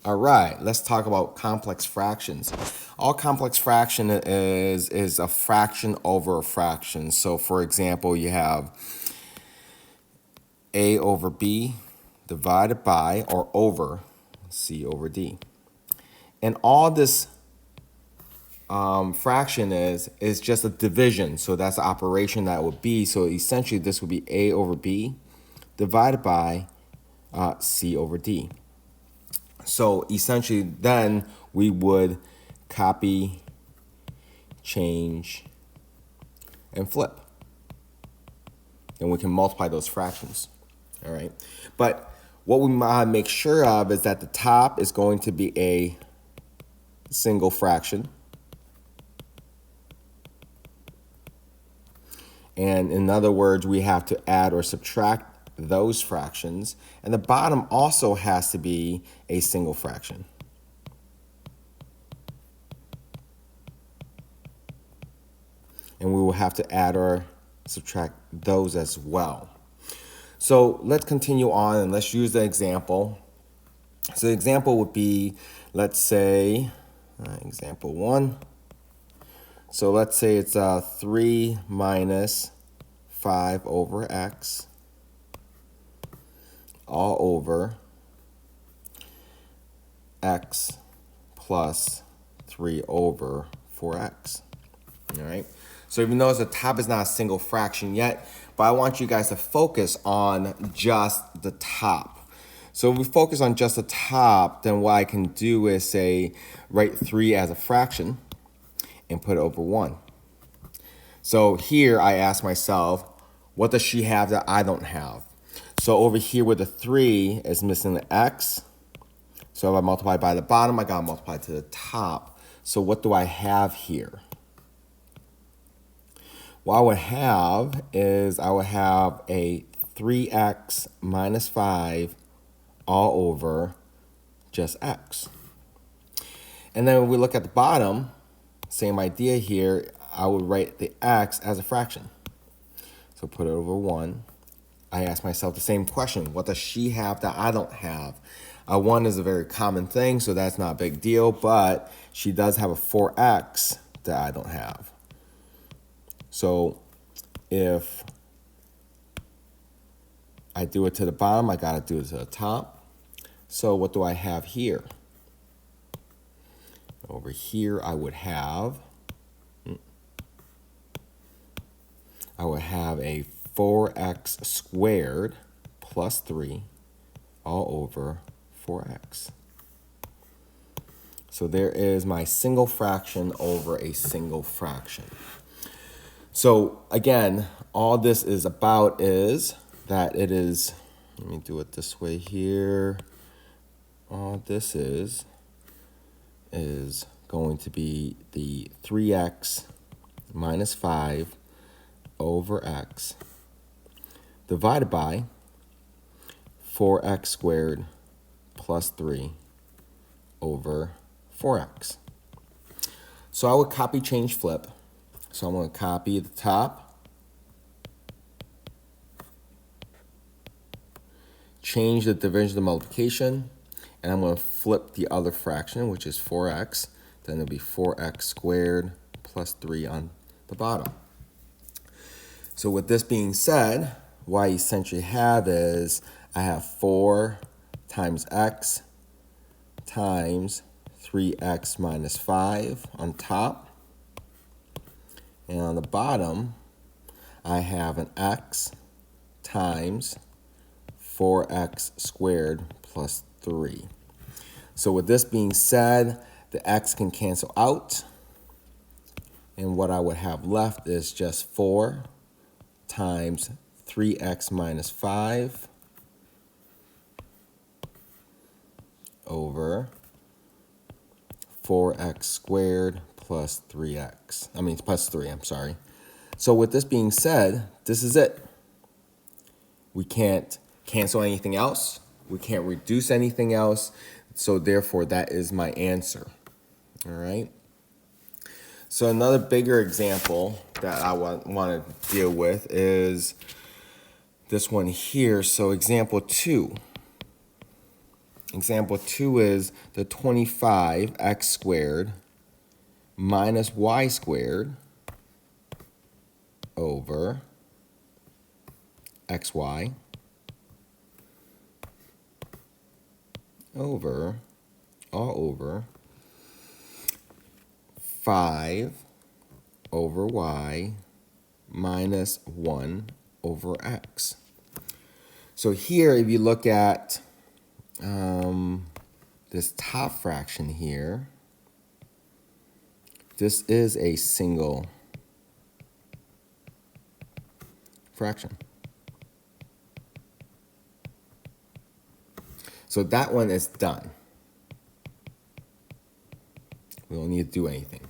All right, let's talk about complex fractions. All complex fraction is a fraction over a fraction. So for example, you have a over b divided by or over c over d. And all this fraction is just a division. So that's the operation that would be. So essentially this would be a over b divided by c over d. So essentially then we would copy, change, and flip. And we can multiply those fractions. All right. But what we might make sure of is that the top is going to be a single fraction. And in other words, we have to add or subtract those fractions. And the bottom also has to be a single fraction. And we will have to add or subtract those as well. So let's continue on and let's use the example. So the example would be, let's say, example 1. So let's say it's 3 minus 5 over x all over x plus 3 over 4x. All right. So even though the top is not a single fraction yet, but I want you guys to focus on just the top. So if we focus on just the top, then what I can do is say write 3 as a fraction and put it over 1. So here I ask myself, what does she have that I don't have? So over here where the 3 is missing the x, so if I multiply by the bottom, I gotta multiply to the top. So what do I have here? What I would have is I would have a 3x minus 5 all over just x. And then when we look at the bottom, same idea here, I would write the x as a fraction. So put it over 1. I ask myself the same question. What does she have that I don't have? 1 is a very common thing, so that's not a big deal, but she does have a 4x that I don't have. So if I do it to the bottom, I gotta do it to the top. So what do I have here? Over here, I would have a 4x squared plus 3 all over 4x. So there is my single fraction over a single fraction. So again, all this is about is that it is, let me do it this way here. All this is going to be the 3x minus 5 over x divided by 4x squared plus 3 over 4x. So I would copy, change, flip. So I'm going to copy the top, change the division to multiplication, and I'm going to flip the other fraction, which is 4x. Then it'll be 4x squared plus 3 on the bottom. So with this being said, what I essentially have is I have 4 times x times 3x minus 5 on top. And on the bottom, I have an x times 4x squared plus 3. So with this being said, the x can cancel out. And what I would have left is just 4 times 3x minus 5 over 4x squared plus 3x. Plus 3, I'm sorry. So with this being said, this is it. We can't cancel anything else. We can't reduce anything else. So therefore, that is my answer. All right. So another bigger example that I want to deal with is this one here. So example 2. Example 2 is the 25x squared minus y squared over xy over all over 5 over y minus 1 over x. So here, if you look at this top fraction here, this is a single fraction. So that one is done. We don't need to do anything.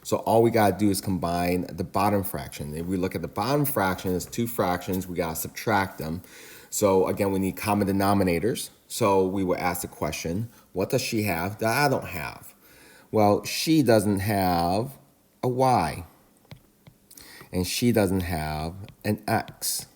So all we gotta do is combine the bottom fraction. If we look at the bottom fraction, it's two fractions, we gotta subtract them. So again, we need common denominators. So we will ask the question, what does she have that I don't have? Well, she doesn't have a y, and she doesn't have an x.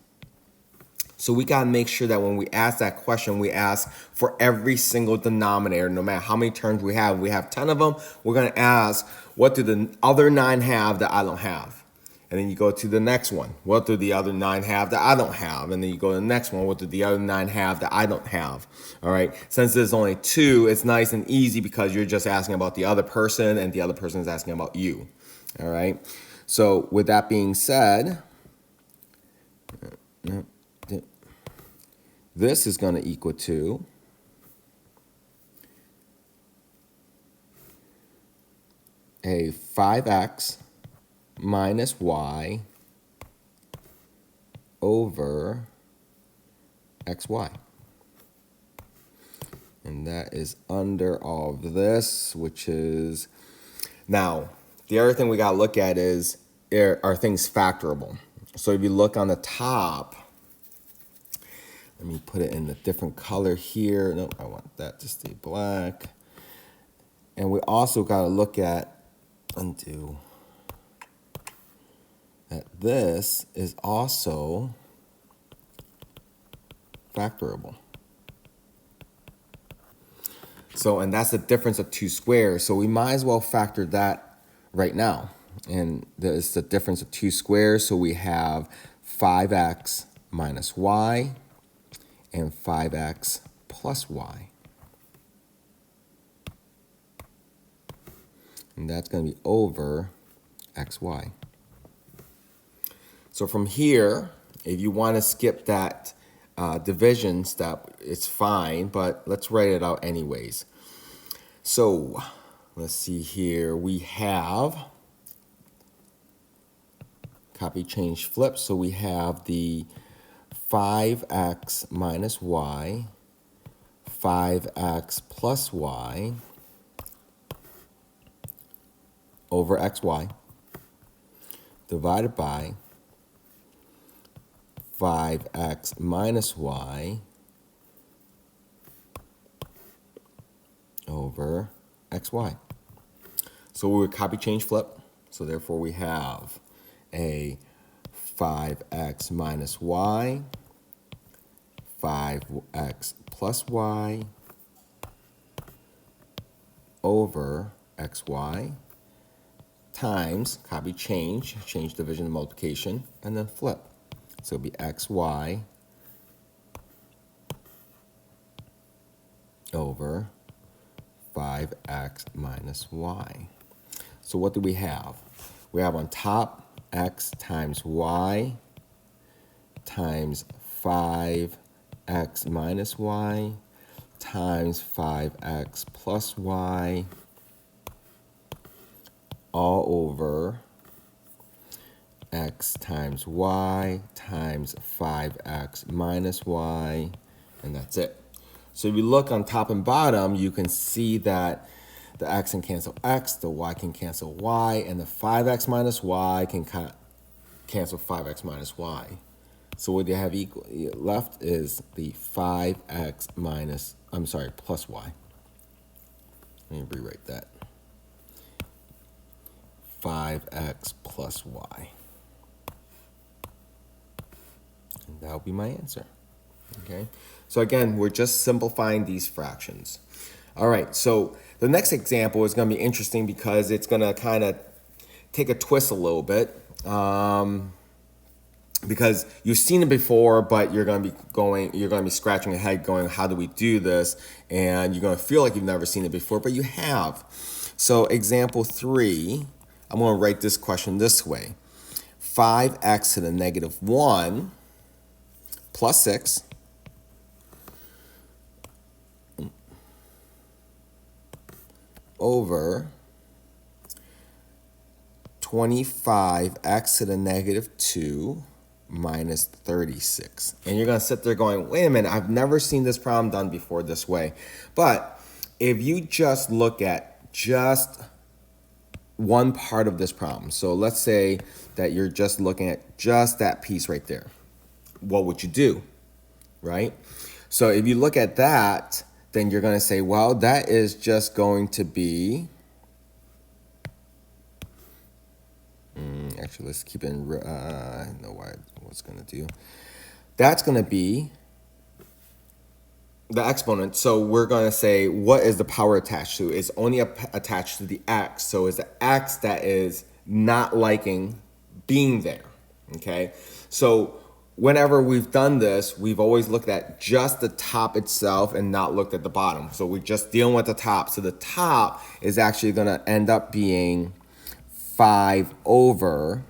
So we gotta make sure that when we ask that question, we ask for every single denominator, no matter how many terms we have. We have 10 of them, we're gonna ask, what do the other 9 have that I don't have? And then you go to the next one, what do the other 9 have that I don't have? And then you go to the next one, what do the other 9 have that I don't have? All right, since there's only 2, it's nice and easy because you're just asking about the other person and the other person is asking about you. All right, so with that being said, this is going to equal to a 5x minus y over xy. And that is under all of this, which is, now, the other thing we got to look at is, are things factorable? So if you look on the top, let me put it in a different color here. No, I want that to stay black. And we also got to look at, undo, that this is also factorable. So, and that's the difference of 2 squares. So we might as well factor that right now. And there's the difference of 2 squares. So we have 5x minus y and 5x plus y. And that's going to be over xy. So from here, if you want to skip that division step, it's fine, but let's write it out anyways. So let's see here. We have copy, change, flip. So we have the 5x minus y, 5x plus y over xy divided by 5x minus y over xy. So we would copy, change, flip. So therefore we have a 5x minus y, 5x plus y over xy times, copy, change division and multiplication, and then flip. So it'll be xy over 5x minus y. So what do we have? We have on top x times y times 5x minus y times 5x plus y all over x times y times 5x minus y, and that's it. So if you look on top and bottom, you can see that the x can cancel x, the y can cancel y, and the 5x minus y can cancel 5x minus y. So what you have left is the 5x minus, plus y. Let me rewrite that. 5x plus y. And that will be my answer. Okay, so again, we're just simplifying these fractions. All right, so the next example is going to be interesting because it's going to kind of take a twist a little bit. Because you've seen it before, but you're going to be scratching your head going, how do we do this? And you're going to feel like you've never seen it before, but you have. So example 3, I'm going to write this question this way. 5x to the negative 1 plus 6 over 25x to the negative 2 minus 36. And you're going to sit there going, wait a minute, I've never seen this problem done before this way. But if you just look at just one part of this problem, so let's say that you're just looking at just that piece right there, what would you do, right? So if you look at that, then you're going to say, well, that is just going to be, actually, let's keep it in, I know what's going to do. That's going to be the exponent. So we're going to say, what is the power attached to? It's only attached to the x. So it's the x that is not liking being there, okay? So whenever we've done this, we've always looked at just the top itself and not looked at the bottom. So we're just dealing with the top. So the top is actually going to end up being 5 over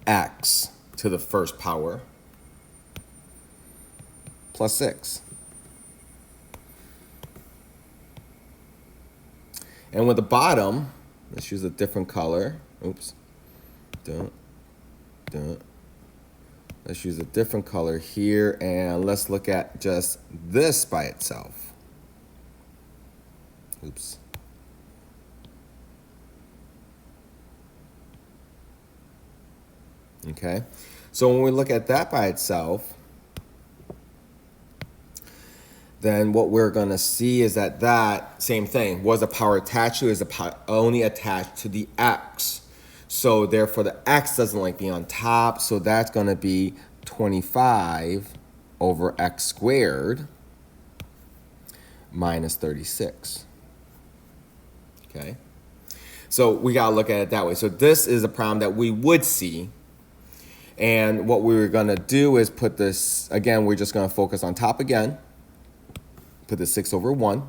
x to the first power plus 6. And with the bottom, let's use a different color. Oops. Let's use a different color here, and let's look at just this by itself. Oops. Okay, so when we look at that by itself, then what we're going to see is that same thing, was the power attached to, is the power only attached to the x. So therefore the x doesn't like being on top, so that's going to be 25 over x squared minus 36. Okay, so we got to look at it that way. So this is a problem that we would see. And what we're going to do is put this, again, we're just going to focus on top again. Put the 6 over 1.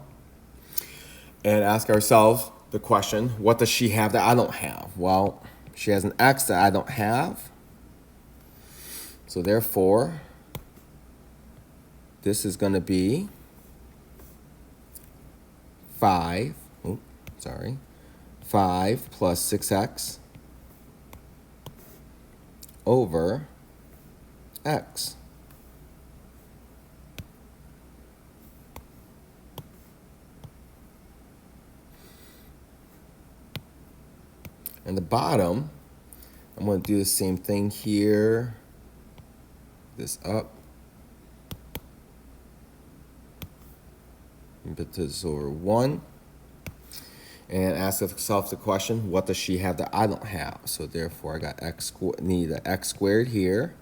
And ask ourselves the question, what does she have that I don't have? Well, she has an x that I don't have. So therefore, this is going to be 5 plus 6x over x. And the bottom, I'm going to do the same thing here. This up. And put this over 1. And ask yourself the question, what does she have that I don't have? So therefore, I got need the x squared here,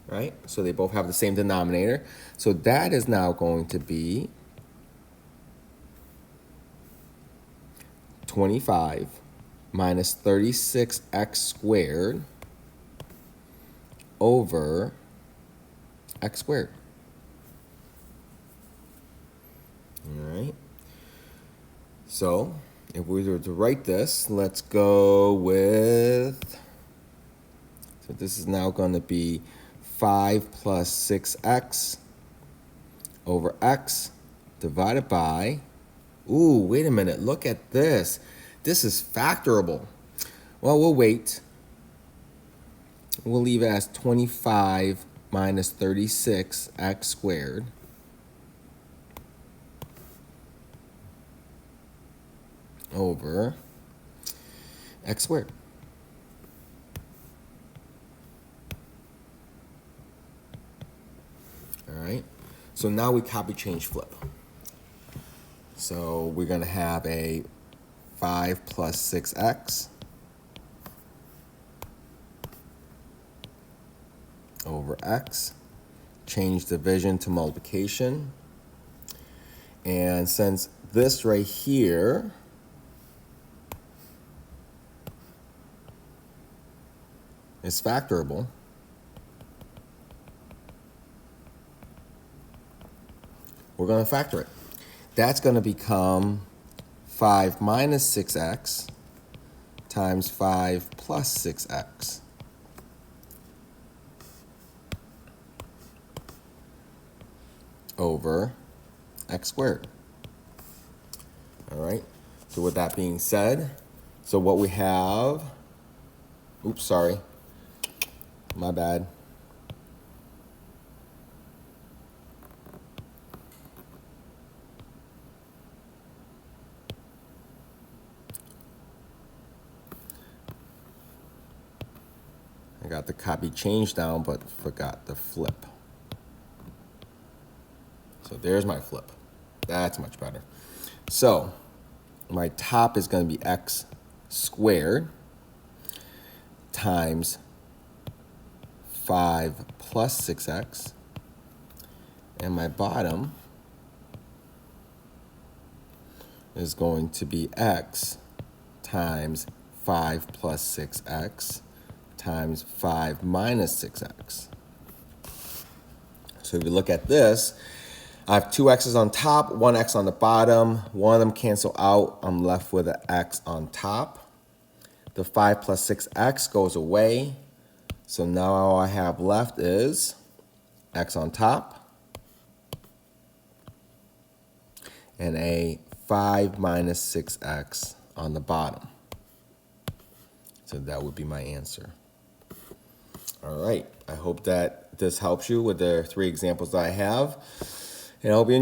right? So they both have the same denominator. So that is now going to be 25 minus 36x squared over x squared. All right. So if we were to write this, let's go with, so this is now going to be 5 plus 6x over x divided by, ooh, wait a minute, look at this. This is factorable. Well, we'll wait. We'll leave it as 25 minus 36x squared over x squared. All right, so now we copy, change, flip. So we're going to have a 5 plus 6x over x change division to multiplication. And since this right here is factorable, we're going to factor it. That's going to become 5 minus 6x times 5 plus 6x. Over x squared. All right, so with that being said, so what we have, oops, sorry, my bad. I got the copy change down, but forgot the flip. So there's my flip. That's much better. So my top is going to be x squared times 5 plus 6x. And my bottom is going to be x times 5 plus 6x times 5 minus 6x. So if you look at this, I have two x's on top, one x on the bottom. One of them cancel out. I'm left with an x on top. The 5 plus 6x goes away. So now all I have left is x on top and a 5 minus 6x on the bottom. So that would be my answer. All right, I hope that this helps you with the 3 examples that I have. And I hope you